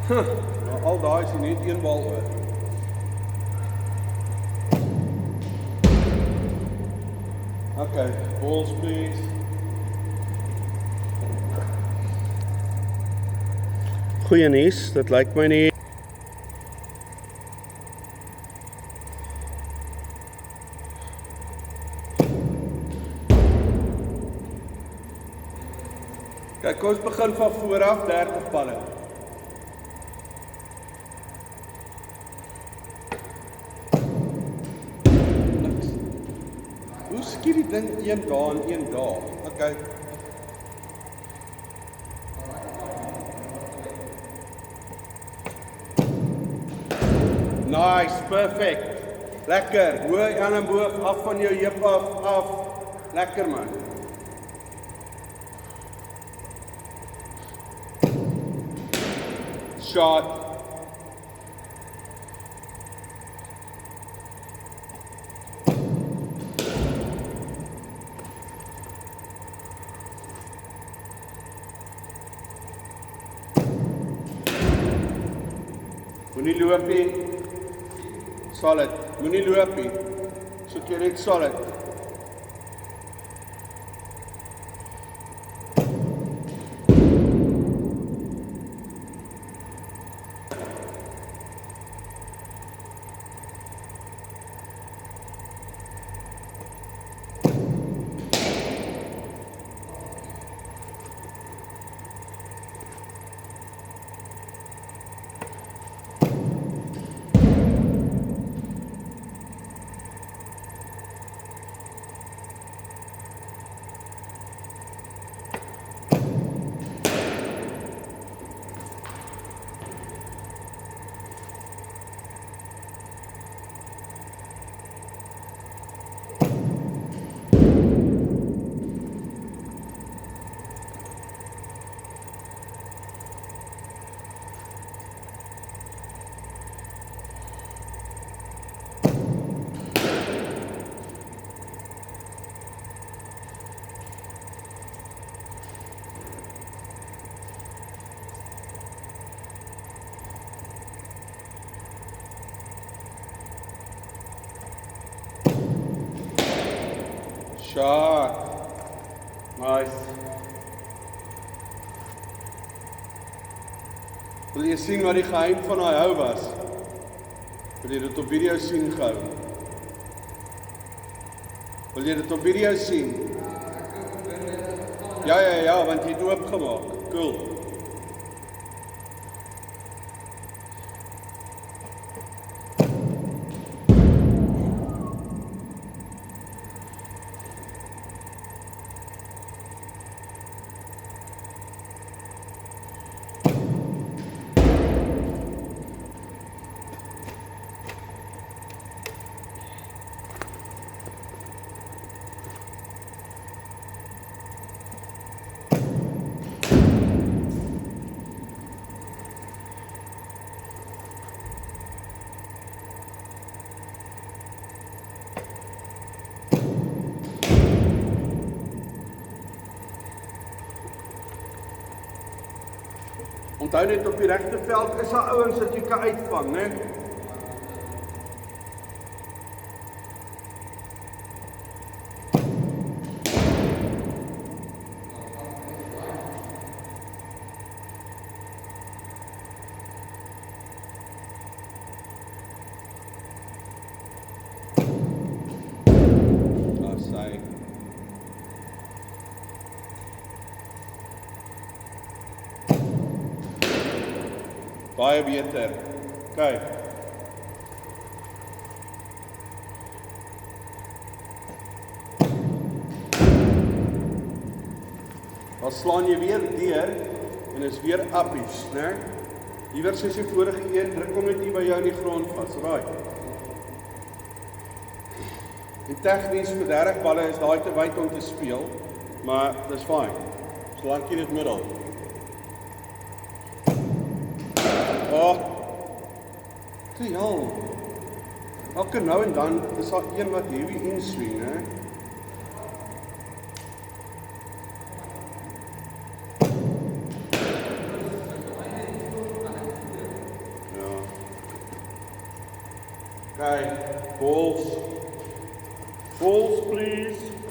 Nou, al daai is net een bal oor. Okay, balls please. Goeie nuus, dit lyk my nie. Kyk, ons begin van vooraf 30 balle. Hoe skiet die ding een daar en een daar? Okay. Nice, perfect. Lekker, hoë elleboog af van jou heup af. Lekker man. Shot. Moenie loop nie. Solid. Moenie loop nie. Soek jy net solid. Shot. Nice. Wil jy sien wat die geheim van daai hou was? Wil jy dit op video sien gou? Wil jy dit op video sien? Ja, want jy het oopgemaak. Cool. Onthou net op die regte veld is daar ouens wat jy kan uitvang, né? Baie beter. Kyk. Dan slaan jy weer deur en is weer appies, né? Iewers soos die vorige een, druk hom net nie by jou in die grond vas, right? En tegnies vir 30 balle is daai te wyd om te speel, maar dis fyn. Solank jy dit middel. Ja, elke nou en dan is daar een wat heavy inswing, hè? Okay, balls. Balls, please.